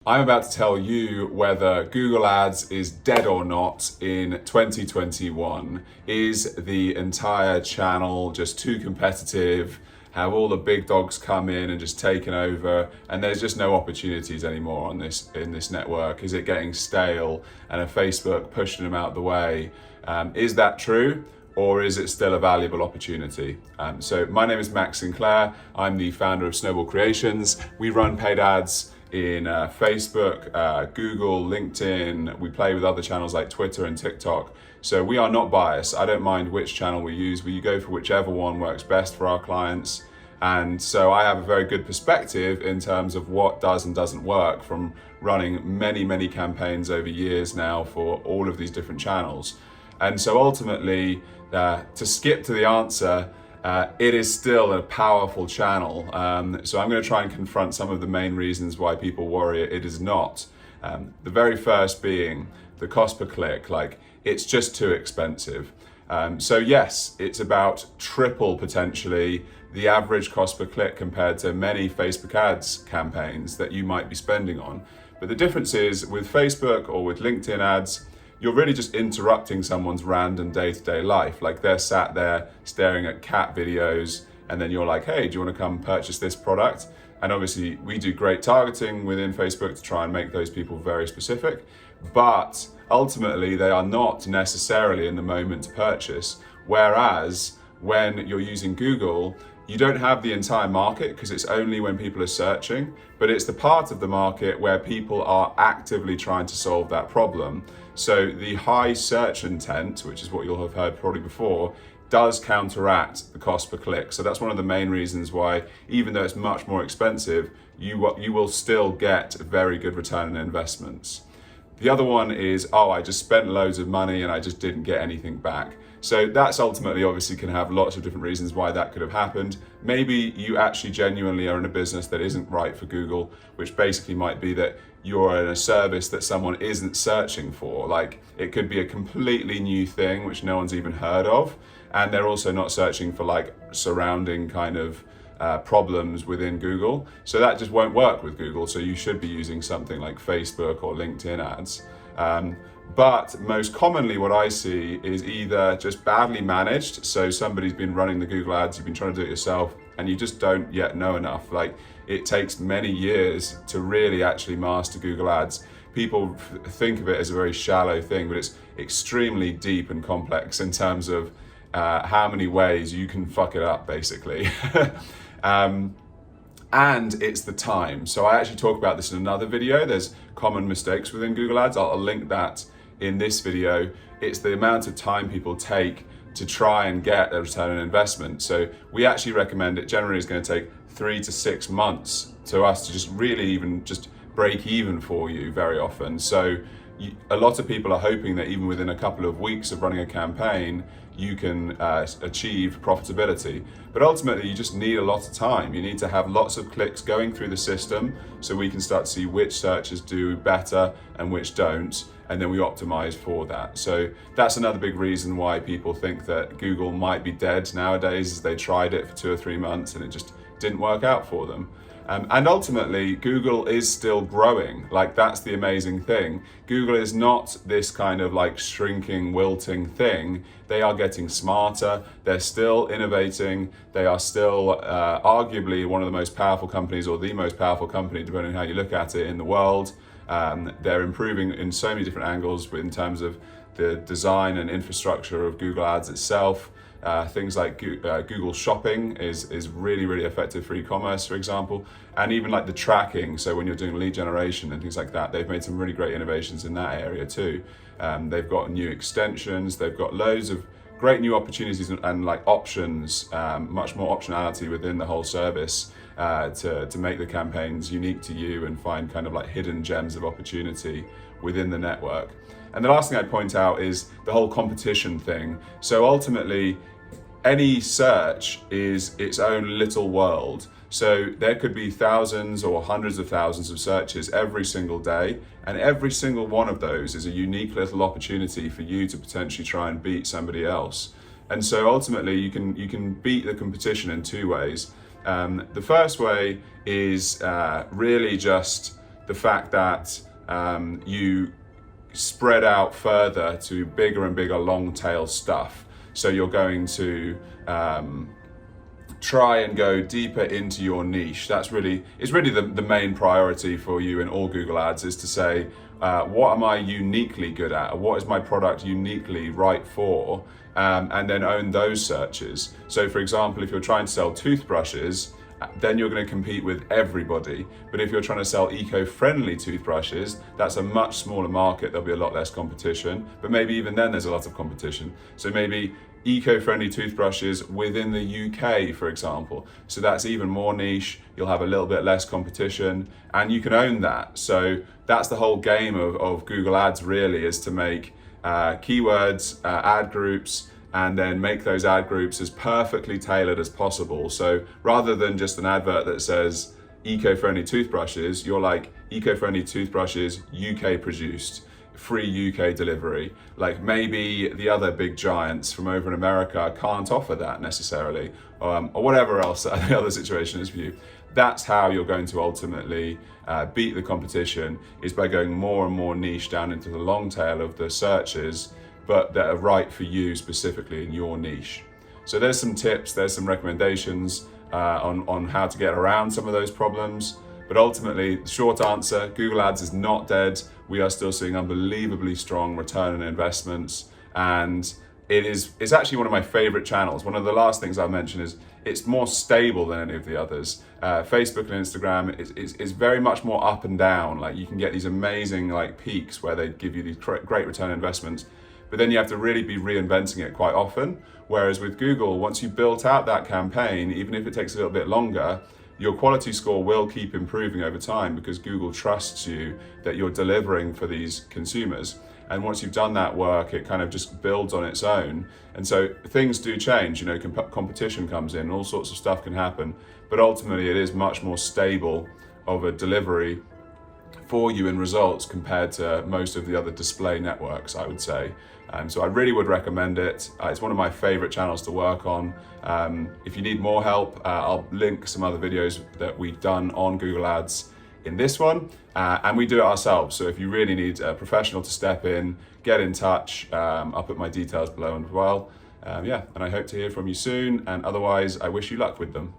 I'm about to tell you whether Google Ads is dead or not in 2021. Is the entire channel just too competitive? Have all the big dogs come in and just taken over, and there's just no opportunities anymore in this network? Is it getting stale and a Facebook pushing them out the way? Is that true? Or is it still a valuable opportunity? So my name is Max Sinclair. I'm the founder of Snowball Creations. We run paid ads in Facebook, Google, LinkedIn. We play with other channels like Twitter and TikTok. So we are not biased. I don't mind which channel we use. We go for whichever one works best for our clients. And so I have a very good perspective in terms of what does and doesn't work from running many campaigns over years now for all of these different channels. And so ultimately, to skip to the answer, it is still a powerful channel. So I'm going to try and confront some of the main reasons why people worry it is not. The very first being the cost per click, like it's just too expensive. So yes, it's about triple potentially the average cost per click compared to many Facebook ads campaigns that you might be spending on. But the difference is with Facebook or with LinkedIn ads, you're really just interrupting someone's random day-to-day life. Like they're sat there staring at cat videos, and then you're like, hey, do you want to come purchase this product? And obviously we do great targeting within Facebook to try and make those people very specific, but ultimately they are not necessarily in the moment to purchase. Whereas when you're using Google, you don't have the entire market because it's only when people are searching, but it's the part of the market where people are actively trying to solve that problem. So the high search intent, which is what you'll have heard probably before, does counteract the cost per click. So that's one of the main reasons why, even though it's much more expensive, you will still get very good return on investments. The other one is, I just spent loads of money and I just didn't get anything back. So that's ultimately obviously can have lots of different reasons why that could have happened. Maybe you actually genuinely are in a business that isn't right for Google, which basically might be that you're in a service that someone isn't searching for. Like it could be a completely new thing which no one's even heard of, and they're also not searching for like surrounding kind of problems within Google. So that just won't work with Google. So you should be using something like Facebook or LinkedIn ads. But most commonly what I see is either just badly managed. So somebody's been running the Google ads, you've been trying to do it yourself, and you just don't yet know enough. Like it takes many years to really actually master Google ads. People think of it as a very shallow thing, but it's extremely deep and complex in terms of how many ways you can fuck it up basically. And it's the time. So I actually talk about this in another video. There's common mistakes within Google ads. I'll link that in this video. It's the amount of time people take to try and get a return on investment. So we actually recommend it generally is going to take 3 to 6 months to us to just really even just break even for you very often. So a lot of people are hoping that even within a couple of weeks of running a campaign, you can achieve profitability. But ultimately, you just need a lot of time. You need to have lots of clicks going through the system so we can start to see which searches do better and which don't, and then we optimize for that. So that's another big reason why people think that Google might be dead nowadays, is they tried it for 2 or 3 months and it just didn't work out for them. And ultimately, Google is still growing. Like that's the amazing thing. Google is not this kind of like shrinking, wilting thing. They are getting smarter. They're still innovating. They are still arguably one of the most powerful companies, or the most powerful company, depending on how you look at it, in the world. They're improving in so many different angles in terms of the design and infrastructure of Google Ads itself. Things like Google Shopping is really effective for e-commerce, for example, and even like the tracking. So when you're doing lead generation and things like that, they've made some really great innovations in that area too. They've got new extensions. They've got loads of great new opportunities and like options, much more optionality within the whole service to make the campaigns unique to you and find kind of like hidden gems of opportunity within the network. And the last thing I'd point out is the whole competition thing. So ultimately, any search is its own little world. So there could be thousands or hundreds of thousands of searches every single day, and every single one of those is a unique little opportunity for you to potentially try and beat somebody else. And so ultimately, you can beat the competition in 2 ways. The first way is really just the fact that you spread out further to bigger and bigger long tail stuff. So you're going to try and go deeper into your niche. It's really the main priority for you in all Google Ads, is to say, what am I uniquely good at? What is my product uniquely right for? And then own those searches. So for example, if you're trying to sell toothbrushes, then you're going to compete with everybody. But if you're trying to sell eco-friendly toothbrushes, that's a much smaller market. There'll be a lot less competition, but maybe even then there's a lot of competition. So maybe eco-friendly toothbrushes within the UK, for example. So that's even more niche. You'll have a little bit less competition and you can own that. So that's the whole game of Google Ads, really, is to make keywords, ad groups, and then make those ad groups as perfectly tailored as possible. So rather than just an advert that says eco-friendly toothbrushes, you're like, eco-friendly toothbrushes, UK produced, free UK delivery. Like maybe the other big giants from over in America can't offer that necessarily, or whatever else the other situation is for you. That's how you're going to ultimately beat the competition, is by going more and more niche down into the long tail of the searches, but that are right for you specifically in your niche. So there's some tips, there's some recommendations on how to get around some of those problems. But ultimately, the short answer, Google Ads is not dead. We are still seeing unbelievably strong return on investments. And it's actually one of my favorite channels. One of the last things I'll mention is it's more stable than any of the others. Facebook and Instagram is very much more up and down. Like you can get these amazing peaks where they give you these great return on investments, but then you have to really be reinventing it quite often. Whereas with Google, once you've built out that campaign, even if it takes a little bit longer, your quality score will keep improving over time, because Google trusts you that you're delivering for these consumers. And once you've done that work, it kind of just builds on its own. And so things do change, competition comes in, all sorts of stuff can happen, but ultimately it is much more stable of a delivery for you in results compared to most of the other display networks, I would say. So I really would recommend it. It's one of my favorite channels to work on. If you need more help, I'll link some other videos that we've done on Google Ads in this one, and we do it ourselves. So if you really need a professional to step in, get in touch. I'll put my details below as well. And I hope to hear from you soon, and otherwise I wish you luck with them.